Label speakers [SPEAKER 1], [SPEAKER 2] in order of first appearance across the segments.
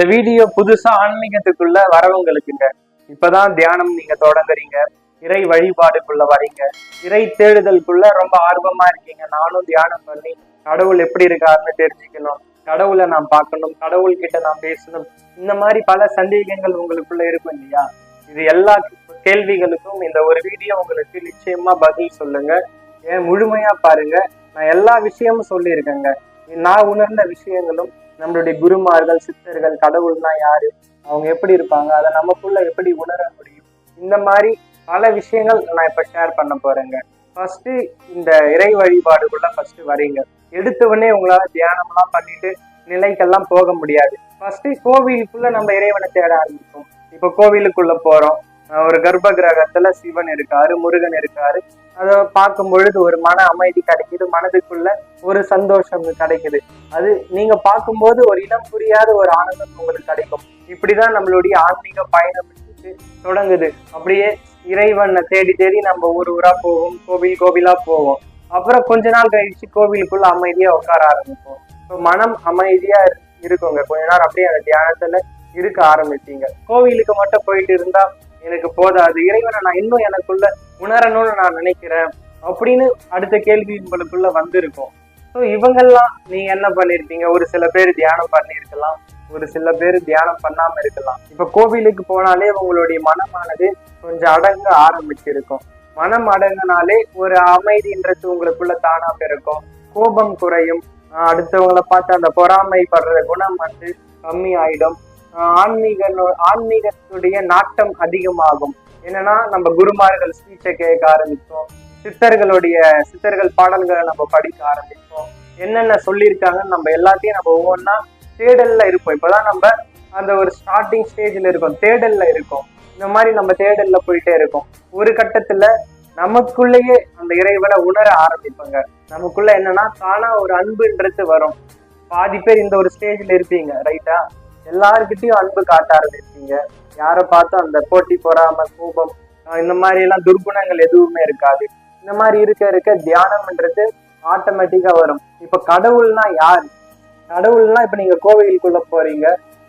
[SPEAKER 1] இந்த வீடியோ புதுசா ஆன்மீகத்துக்குள்ள வரவங்களுக்குங்க. இப்பதான் தியானம் நீங்க தொடங்குறீங்க, இறை வழிபாடுக்குள்ள வரீங்க, இறை தேடுதலுக்குள்ள ரொம்ப ஆர்வமா இருக்கீங்க. நானும் தியானம் பண்ணி கடவுள் எப்படி இருக்காருன்னு தெரிஞ்சுக்கணும், கடவுளை நான் பார்க்கணும், கடவுள் கிட்ட நான் பேசணும், இந்த மாதிரி பல சந்தேகங்கள் உங்களுக்குள்ள இருக்கும் இல்லையா? இது எல்லா கேள்விகளுக்கும் இந்த ஒரு வீடியோ உங்களுக்கு நிச்சயமா பதில் சொல்லுங்க. ஏன் முழுமையா பாருங்க. நான் எல்லா விஷயமும் சொல்லியிருக்கேங்க. நான் உணர்ந்த விஷயங்களும், நம்மளுடைய குருமார்கள், சித்தர்கள், கடவுள்னா யாரு, அவங்க எப்படி இருப்பாங்க, அதை நமக்குள்ள எப்படி உணர முடியும், இந்த மாதிரி பல விஷயங்கள் நான் இப்ப ஷேர் பண்ண போறேங்க. ஃபர்ஸ்ட் இந்த இறை வழிபாடுக்குள்ள ஃபர்ஸ்ட் வரீங்க. எடுத்த உடனே உங்களால தியானம் எல்லாம் பண்ணிட்டு நிலைக்கெல்லாம் போக முடியாது. ஃபர்ஸ்ட் கோவிலுக்குள்ள நம்ம இறைவனை தேட ஆரம்பிப்போம். இப்ப கோவிலுக்குள்ள போறோம், ஒரு கர்ப்ப கிரகத்துல சிவன் இருக்காரு, முருகன் இருக்காரு. அதை பார்க்கும் பொழுது ஒரு மன அமைதி கிடைக்குது, மனதுக்குள்ள ஒரு சந்தோஷம் கிடைக்குது. அது நீங்க பார்க்கும்போது ஒரு இனம் புரியாத ஒரு ஆனந்தம் உங்களுக்கு கிடைக்கும். இப்படிதான் நம்மளுடைய ஆன்மீக பயணம் தொடங்குது. அப்படியே இறைவனை தேடி தேடி நம்ம ஊரா போவோம், கோவிலா போவோம். அப்புறம் கொஞ்ச நாள் கழிச்சு கோவிலுக்குள்ள அமைதியா உட்கார ஆரம்பிப்போம். இப்போ மனம் அமைதியா இருக்குங்க. கொஞ்ச நேரம் அப்படியே அந்த தியானத்துல இருக்க ஆரம்பிச்சீங்க. கோவிலுக்கு மட்டும் போயிட்டு இருந்தா எனக்கு போதாது, இறைவனை நான் இன்னும் எனக்குள்ள உணரணும்னு நான் நினைக்கிறேன் அப்படின்னு அடுத்த கேள்வி உங்களுக்குள்ள வந்திருக்கும். ஸோ இவங்கெல்லாம் நீங்க என்ன பண்ணிருப்பீங்க? ஒரு சில பேர் தியானம் பண்ணிருக்கலாம், ஒரு சில பேர் தியானம் பண்ணாம இருக்கலாம். இப்ப கோவிலுக்கு போனாலே உங்களுடைய மனமானது கொஞ்சம் அடங்க ஆரம்பிச்சிருக்கும். மனம் அடங்கினாலே ஒரு அமைதின்றது உங்களுக்குள்ள தானா பிறக்கும், கோபம் குறையும், அடுத்தவங்களை பார்த்து அந்த பொறாமைப்படுற குணம் வந்து கம்மி ஆயிடும், ஆன்மீகத்துடைய நாட்டம் அதிகமாகும். என்னன்னா நம்ம குருமார்கள் ஸ்பீச்சை கேட்க ஆரம்பிப்போம், சித்தர்கள் பாடல்களை நம்ம படிக்க ஆரம்பிப்போம், என்னென்ன சொல்லியிருக்காங்கன்னு நம்ம எல்லாத்தையும் நம்ம ஒவ்வொன்றா தேடல்ல இருப்போம். இப்பதான் நம்ம அந்த ஒரு ஸ்டார்டிங் ஸ்டேஜ்ல இருக்கோம், தேடல்ல இருக்கோம். இந்த மாதிரி நம்ம தேடல்ல போயிட்டே இருக்கோம். ஒரு கட்டத்துல நமக்குள்ளேயே அந்த இறைவனை உணர ஆரம்பிப்பாங்க. நமக்குள்ள என்னன்னா தானா ஒரு அன்புன்றது வரும். பாதி பேர் இந்த ஒரு ஸ்டேஜ்ல இருப்பீங்க, ரைட்டா? எல்லாருக்கிட்டையும் அன்பு காட்ட ஆரம்பிப்பீங்க. யாரை பார்த்தும் அந்த போட்டி, பொறாம, கோபம், இந்த மாதிரி எல்லாம் துர்குணங்கள் எதுவுமே இருக்காது. இந்த மாதிரி இருக்க தியானம்ன்றது ஆட்டோமேட்டிக்கா வரும். இப்ப கடவுள்னா யார்? கடவுள்னா இப்ப நீங்க கோவிலுக்குள்ள போறீங்க,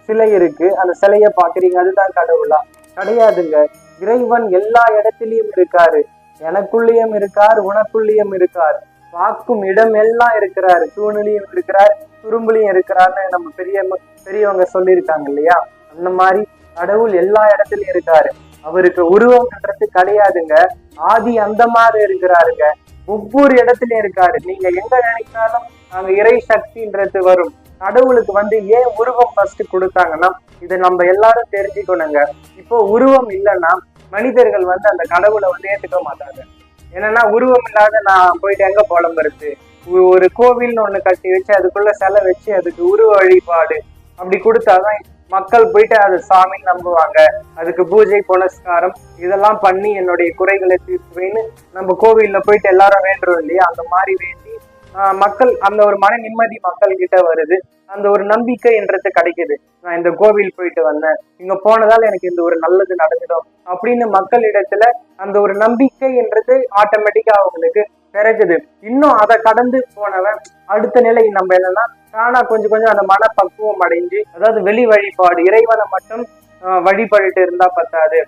[SPEAKER 1] சிலை இருக்கு, அந்த சிலைய பாக்குறீங்க, அதுதான் கடவுளா? கிடையாதுங்க. இறைவன் எல்லா இடத்திலயும் இருக்காரு. எனக்குள்ளேயும் இருக்கார், உனக்குள்ளேயும் இருக்கார், பார்க்கும் இடம் எல்லாம் இருக்கிறாரு, தூணிலையும் இருக்கிறார், துரும்புலையும் இருக்கிறார்னு நம்ம பெரியவங்க சொல்லியிருக்காங்க இல்லையா? அந்த மாதிரி கடவுள் எல்லா இடத்துலயும் இருக்காரு. அவருக்கு உருவம்ன்றது கிடையாதுங்க, ஆதி அந்த மாதிரி இருக்கிறாருங்க. ஒவ்வொரு இடத்துலயும் இருக்காரு. நீங்க எங்க நினைச்சாலும் அங்க இறை சக்தின்றது வரும். கடவுளுக்கு வந்து ஏன் உருவம் ஃபர்ஸ்ட் கொடுத்தாங்கன்னா இதை நம்ம எல்லாரும் தெரிஞ்சுக்கணுங்க. இப்போ உருவம் இல்லைன்னா மனிதர்கள் வந்து அந்த கடவுளை வந்து ஏத்துக்க மாட்டாங்க. என்னன்னா உருவம் இல்லாத நான் போயிட்டு எங்க புலம்புறது? ஒரு கோவில்னு ஒண்ணு கட்டி வச்சு அதுக்குள்ள சிலை வச்சு அதுக்கு உருவ வழிபாடு அப்படி கொடுத்தாதான் மக்கள் போயிட்டு அது சாமின்னு நம்புவாங்க. அதுக்கு பூஜை புனஸ்காரம் இதெல்லாம் பண்ணி என்னுடைய குறைகளை தீர்த்துவேன்னு நம்ம கோவில்ல போயிட்டு எல்லாரும் வேண்டுறோம் இல்லையா? அந்த மாதிரி வேண்டி மக்கள் அந்த ஒரு மன நிம்மதி மக்கள் கிட்ட வருது, அந்த ஒரு நம்பிக்கை என்றது கிடைக்குது. நான் இந்த கோவில் போயிட்டு வந்தேன், இங்க போனதால எனக்கு இந்த ஒரு நல்லது நடந்துடும் அப்படின்னு மக்களிடத்துல அந்த ஒரு நம்பிக்கை என்றது ஆட்டோமேட்டிக்கா அவங்களுக்கு கிடைக்குது. இன்னும் அதை கடந்து போனவன் அடுத்த நிலை நம்ம என்னன்னா தானா கொஞ்சம் அந்த மனப்பக்குவம் அடைஞ்சு, அதாவது வெளி வழிபாடு இறைவனை மட்டும் வழிபட்டு இருந்தா பத்தாது,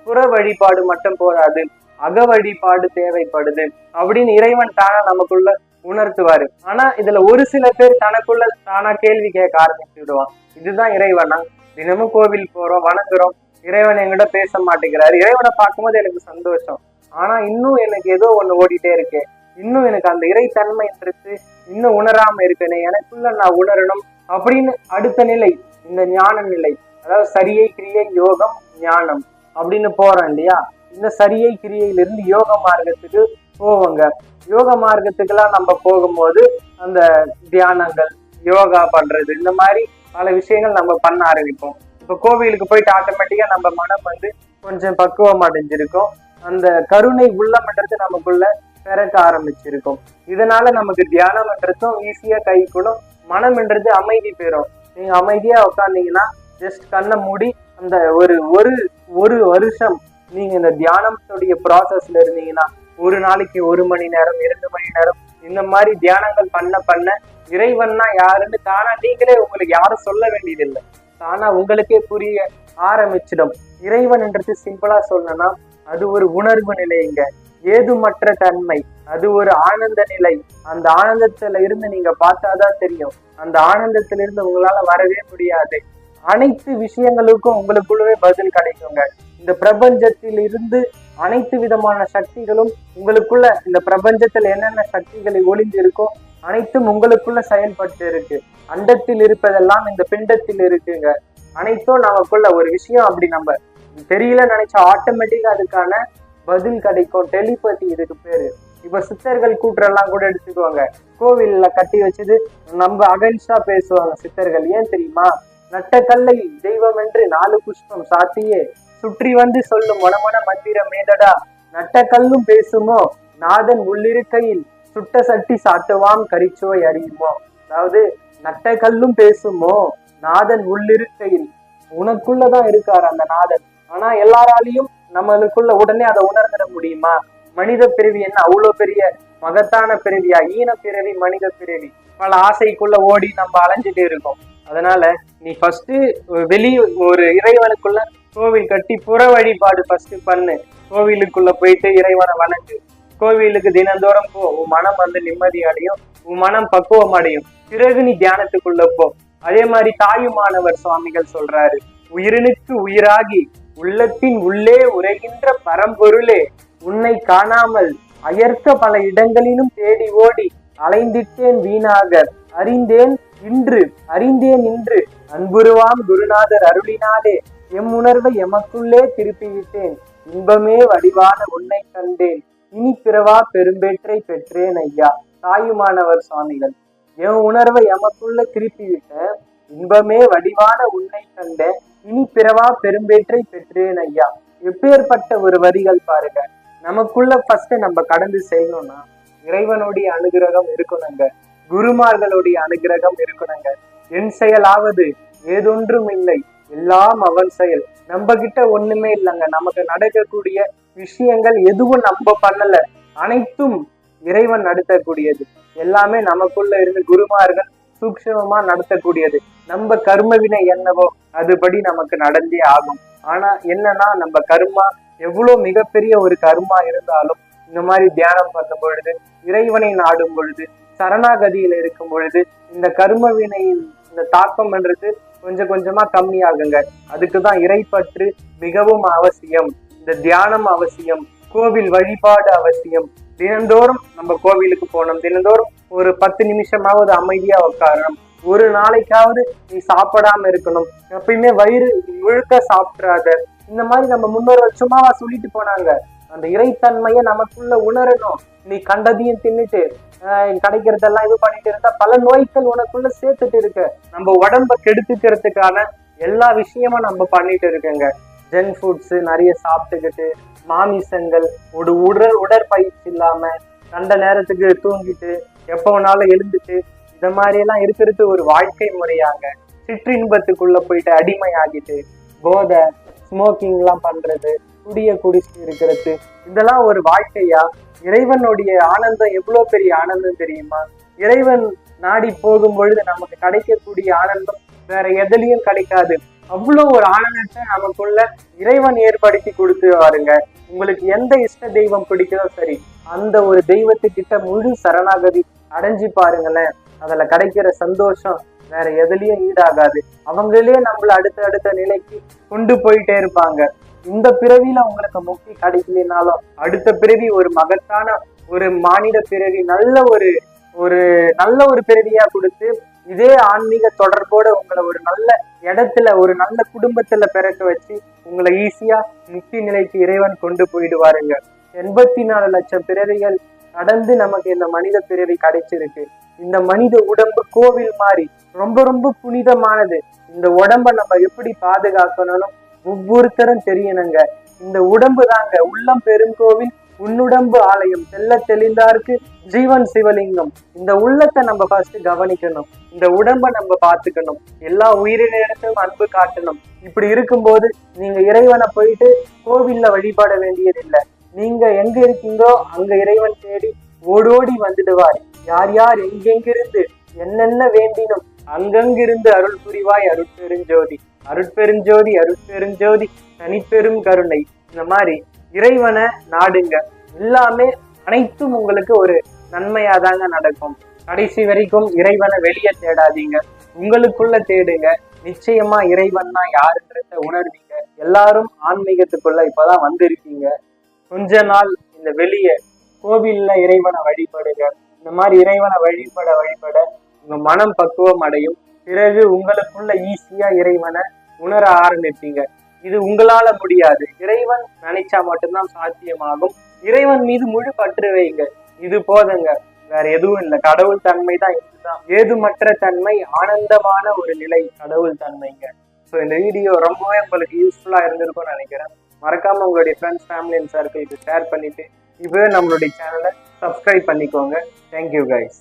[SPEAKER 1] புற வழிபாடு மட்டும் போதாது, அக வழிபாடு தேவைப்படுது அப்படின்னு இறைவன் தானா நமக்குள்ள உணர்த்துவாரு. ஆனா இதுல ஒரு சில பேர் தனக்குள்ள தானா கேள்வி கேட்க ஆரம்பிச்சு விடுவான். இதுதான் இறைவனா? தினமும் கோவில் போறோம், வணங்குறோம், இறைவன் என்கிட்ட பேச மாட்டேங்கிறாரு, இறைவனை பார்க்கும்போது எனக்கு சந்தோஷம், ஆனா இன்னும் எனக்கு ஏதோ ஒண்ணு ஓடிட்டே இருக்கு, இன்னும் எனக்கு அந்த இறைத்தன்மைன்றது இன்னும் உணராம இருக்கேனே, எனக்குள்ள நான் உணரணும் அப்படின்னு அடுத்த நிலை இந்த ஞான நிலை, அதாவது சரியை கிரியை யோகம் ஞானம் அப்படின்னு போறோம் இல்லையா? இந்த சரியை கிரியையிலிருந்து யோக மார்க்கத்துக்கு போவோங்க. யோக மார்க்கத்துக்கெல்லாம் நம்ம போகும்போது அந்த தியானங்கள், யோகா பண்றது, இந்த மாதிரி பல விஷயங்கள் நம்ம பண்ண ஆரம்பிப்போம். இப்ப கோவிலுக்கு போயிட்டு ஆட்டோமேட்டிக்கா நம்ம மனம் வந்து கொஞ்சம் பக்குவம் அடைஞ்சிருக்கும், அந்த கருணை உள்ளம்ன்றது நமக்குள்ள பிறக்க ஆரம்பிச்சிருக்கும். இதனால நமக்கு தியானம்ன்றதும் ஈஸியா கைக்கூடும், மனம்ன்றது அமைதி பெறும். நீங்க அமைதியா உட்காந்தீங்கன்னா ஜஸ்ட் கண்ணை மூடி அந்த ஒரு வருஷம் நீங்க இந்த தியானத்துடைய ப்ராசஸ்ல இருந்தீங்கன்னா, ஒரு நாளைக்கு 1 மணி நேரம் 2 மணி நேரம் இந்த மாதிரி தியானங்கள் பண்ண இறைவன்னா யாருன்னு தானா நீங்களே உங்களுக்கு யாரும் சொல்ல வேண்டியதில்லை. தானா உங்களுக்கே புரிய ஆரம்பிச்சிடும். இறைவன்ன்றது சிம்பிளா சொல்லணும்னா அது ஒரு உணர்வு நிலைங்க, ஏதுமற்ற தன்மை, அது ஒரு ஆனந்த நிலை. அந்த ஆனந்தத்துல இருந்து நீங்க பார்த்தாதான் தெரியும், அந்த ஆனந்தத்துல இருந்து உங்களால வரவே முடியாது. அனைத்து விஷயங்களுக்கும் உங்களுக்குள்ளவே பதில் கிடைக்குங்க. இந்த பிரபஞ்சத்தில் இருந்து அனைத்து விதமான சக்திகளும் உங்களுக்குள்ள, இந்த பிரபஞ்சத்துல என்னென்ன சக்திகளை ஒளிந்து இருக்கோ அனைத்தும் உங்களுக்குள்ள செயல்பட்டு இருக்கு. அண்டத்தில் இருப்பதெல்லாம் இந்த பிண்டத்தில் இருக்குங்க. அனைத்தும் நமக்குள்ள ஒரு விஷயம் அப்படி நம்ம தெரியல நினைச்சா ஆட்டோமேட்டிக்கா அதுக்கான பதில் கிடைக்கும். டெலிபதி இதுக்கு பேரு. இப்ப சித்தர்கள் கூற்றெல்லாம் கூட எடுத்துக்குவாங்க, கோவில்ல கட்டி வச்சது நம்ம அகைன்ஸ்டா பேசுவாங்க சித்தர்கள். ஏன் தெரியுமா? நட்ட கல்லை தெய்வம் என்று 4 புஷ்பம் சாத்தியே சுற்றி வந்து சொல்லும் மனமன மந்திரம் மேதடா, நட்ட கல்லும் பேசுமோ நாதன் உள்ளிருக்கையில் சுட்ட சட்டி சாட்டுவாம் கரிச்சுவை அறியுமோ. அதாவது நட்ட கல்லும் பேசுமோ நாதன் உள்ளிருக்கையில், உனக்குள்ளதான் இருக்காரு அந்த நாதன். ஆனா எல்லாராலையும் நம்மளுக்குள்ள உடனே அதை உணர்ந்துட முடியுமா? மனித பிறவி என்ன அவ்வளவு பெரிய மகத்தான பிறவியா? ஈன பிறவி, மனித பிறவி. பல ஆசைக்குள்ள ஓடி நம்ம அலைஞ்சிட்டு இருக்கோம். அதனால நீ ஃபர்ஸ்ட் வெளியே ஒரு இறைவனுக்குள்ள கோவில் கட்டி புற வழிபாடு ஃபர்ஸ்ட் பண்ணு. கோவிலுக்குள்ள போயிட்டு இறைவனை வணங்கு. கோவிலுக்கு தினந்தோறும் போ, உன் மனம் வந்து நிம்மதி அடையும், உன் மனம் பக்குவம் அடையும். பிறகு நீ தியானத்துக்குள்ள போ. அதே மாதிரி தாயுமானவர் சுவாமிகள் சொல்றாரு, உயிரினுக்கு உயிராகி உள்ளத்தின் உள்ளே உரைகின்ற பரம்பொருளே, உன்னை காணாமல் அயர்க்க பல இடங்களிலும் தேடி ஓடி அலைந்திட்டேன் வீணாக, அறிந்தேன் இன்று அன்புருவாம் குருநாதர் அருளினாலே எம் உணர்வை எமக்குள்ளே திருப்பி விட்டேன், இன்பமே வடிவான உன்னை கண்டேன், இனி பிறவா பெரும்பேற்றை பெற்றேன் ஐயா. தாயுமானவர் சுவாமிகள், என் உணர்வை எமக்குள்ள திருப்பி விட்ட, இன்பமே வடிவான உன்னை கண்டேன், இனி பிறவா பெரும்பேற்றை பெற்றேன் ஐயா. எப்பேற்பட்ட ஒரு வரிகள் பாருங்க. நமக்குள்ள ஃபர்ஸ்ட் நம்ம கடந்து செய்யணும்னா இறைவனுடைய அனுகிரகம் இருக்கணுங்க, குருமார்களுடைய அனுகிரகம் இருக்கணுங்க. என் செயலாவது ஏதொன்றும் இல்லை, எல்லாம் அவன் செயல். நம்ம கிட்ட ஒண்ணுமே இல்லைங்க. நமக்கு நடக்கக்கூடிய விஷயங்கள் எதுவும் நம்ம பண்ணல, அனைத்தும் இறைவன் நடத்தக்கூடியது. எல்லாமே நமக்குள்ள இருந்து குருமார்கள் சூக்ஷமமா நடத்தக்கூடியது. நம்ம கர்ம வினை என்னவோ அதுபடி நமக்கு நடந்தே ஆகும். ஆனா என்னன்னா, நம்ம கர்மா எவ்வளவு மிகப்பெரிய ஒரு கர்மா இருந்தாலும் இந்த மாதிரி தியானம் பண்ணும் பொழுது, இறைவனை நாடும் பொழுது, சரணாகதியில இருக்கும் பொழுது இந்த கர்ம வினையின் இந்த தாக்கம் என்றது கொஞ்சம் கொஞ்சமா கம்மியாகுங்க. அதுக்குதான் இறைப்பற்று மிகவும் அவசியம், இந்த தியானம் அவசியம், கோவில் வழிபாடு அவசியம். தினந்தோறும் நம்ம கோவிலுக்கு போகணும், தினந்தோறும் ஒரு 10 நிமிஷமாவது அமைதியா உட்காரணும், ஒரு நாளைக்காவது நீ சாப்பிடாம இருக்கணும், எப்பயுமே வயிறு முழுக்க சாப்பிட்றாத. இந்த மாதிரி நம்ம முன்னோர்கள் சும்மாவா சொல்லிட்டு போனாங்க. அந்த இறைத்தன்மையை நமக்குள்ள உணரணும். நீ கண்டதையும் தின்னுட்டு கிடைக்கிறதெல்லாம் இது பண்ணிட்டு இருந்தா பல நோய்கள் உனக்குள்ள சேர்த்துட்டு இருக்கு. நம்ம உடம்ப கெடுத்துக்கிறதுக்கான எல்லா விஷயமும் நம்ம பண்ணிட்டு இருக்கோங்க. ஜங்க் ஃபுட்ஸ் நிறைய சாப்பிட்டுக்கிட்டு, மாமிசங்கள், ஒரு உடற்பயிற்சி இல்லாம கண்ட நேரத்துக்கு தூங்கிட்டு எப்ப வேணாலும் எழுந்துட்டு இந்த மாதிரி எல்லாம் இருக்கிறது ஒரு வாழ்க்கை முறையாங்க. சிற்றின்பத்துக்குள்ள போயிட்டு அடிமை ஆகிட்டு போதை, ஸ்மோக்கிங் எல்லாம் பண்றது, குடிச்சிட்டு இருக்கிறது, இதெல்லாம் ஒரு வாழ்க்கையா? இறைவனுடைய ஆனந்தம் எவ்வளவு பெரிய ஆனந்தம் தெரியுமா? இறைவன் நாடி போகும் பொழுது நமக்கு கிடைக்கக்கூடிய ஆனந்தம் வேற எதுலயும் கிடைக்காது. அவ்வளவு ஒரு ஆனந்தத்தை நமக்குள்ள இறைவன் ஏற்படுத்தி கொடுத்து வாருங்க. உங்களுக்கு எந்த இஷ்ட தெய்வம் பிடிக்கிறதோ சரி, அந்த ஒரு தெய்வத்துக்கிட்ட முழு சரணாகதி அடைஞ்சு பாருங்களேன். அதுல கிடைக்கிற சந்தோஷம் வேற எதுலயும் ஈடாகாது. அவங்களே நம்மள அடுத்த நிலைக்கு கொண்டு போயிட்டே இருப்பாங்க. இந்த பிறவியில உங்களுக்கு முக்தி கிடைக்கலனாலும் அடுத்த பிறவி ஒரு மகத்தான ஒரு மானிட பிறவி, நல்ல ஒரு பிறவியா கொடுத்து இதே ஆன்மீக தொடர்போட உங்களை ஒரு நல்ல இடத்துல, ஒரு நல்ல குடும்பத்துல பிறக்க வச்சு உங்களை ஈஸியா முக்தி நிலைக்கு இறைவன் கொண்டு போயிடுவாருங்க. 84 லட்சம் பிறவிகள் கடந்து நமக்கு இந்த மனித பிறவி கிடைச்சிருக்கு. இந்த மனித உடம்பு கோவில் மாதிரி ரொம்ப ரொம்ப புனிதமானது. இந்த உடம்ப நம்ம எப்படி பாதுகாக்கணும்னு ஒவ்வொருத்தரும் தெரியணுங்க. இந்த உடம்பு தாங்க உள்ளம் பெருங்கோவில், உன்னுடம்பு ஆலயம், செல்ல தெளிந்தாருக்கு ஜீவன் சிவலிங்கம். இந்த உள்ளத்தை நம்ம ஃபர்ஸ்ட் கவனிக்கணும், இந்த உடம்ப நம்ம பார்த்துக்கணும், எல்லா உயிரினத்திலும் அன்பு காட்டணும். இப்படி இருக்கும்போது நீங்க இறைவனை போயிட்டு கோவில்ல வழிபாட வேண்டியதில்லை. நீங்க எங்க இருக்கீங்களோ அங்க இறைவன் தேடி ஓடோடி வந்துடுவார். யார் யார் எங்கெங்கிருந்து என்னென்ன வேண்டினும் அங்கங்கிருந்து அருள் புரிவாய் அருள் பெருஞ்சோதி. அருட்பெருஞ்சோதி அருட்பெருஞ்சோதி தனிப்பெரும் கருணை. இந்த மாதிரி இறைவனை நாடுங்க. எல்லாமே அனைத்தும் உங்களுக்கு ஒரு நன்மையாதாங்க நடக்கும். கடைசி வரைக்கும் இறைவனை வெளியே தேடாதீங்க, உங்களுக்குள்ள தேடுங்க. நிச்சயமா இறைவன்னா யாருன்றத உணர்வீங்க. எல்லாரும் ஆன்மீகத்துக்குள்ள இப்பதான் வந்திருக்கீங்க. கொஞ்ச நாள் இந்த வெளியே கோவில்ல இறைவனை வழிபடுங்க. இந்த மாதிரி இறைவனை வழிபட வழிபட உங்க மனம் பக்குவம் அடையும். பிறகு உங்களுக்குள்ள ஈஸியா இறைவனை உணர ஆரம்பிப்பீங்க. இது உங்களால முடியாது, இறைவன் நினைச்சா மட்டும்தான் சாத்தியமாகும். இறைவன் மீது முழு பற்று வைங்க, இது போதுங்க. வேற எதுவும் இல்லை. கடவுள் தன்மை தான் இதுதான். ஏதுமற்ற தன்மை, ஆனந்தமான ஒரு நிலை கடவுள் தன்மைங்க. ஸோ இந்த வீடியோ ரொம்பவே உங்களுக்கு யூஸ்ஃபுல்லா இருந்திருக்கும்னு நினைக்கிறேன். மறக்காம உங்களுடைய ஃப்ரெண்ட்ஸ், ஃபேமிலி அண்ட் சர்க்கிளுக்கு ஷேர் பண்ணிட்டு இப்பவே நம்மளுடைய சேனலை சப்ஸ்கிரைப் பண்ணிக்கோங்க. Thank you guys.